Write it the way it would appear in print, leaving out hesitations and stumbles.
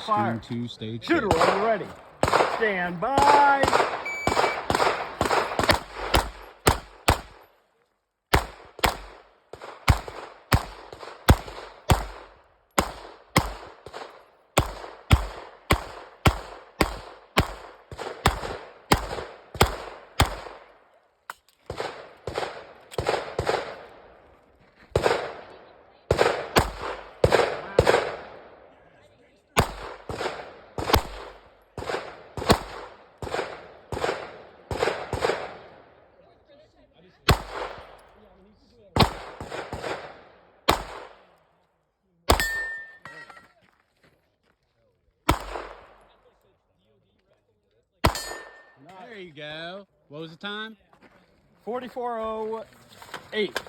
fire. Stream 2 stage. Shooter, are you ready? Stand by. There you go. What was the time? 44:08.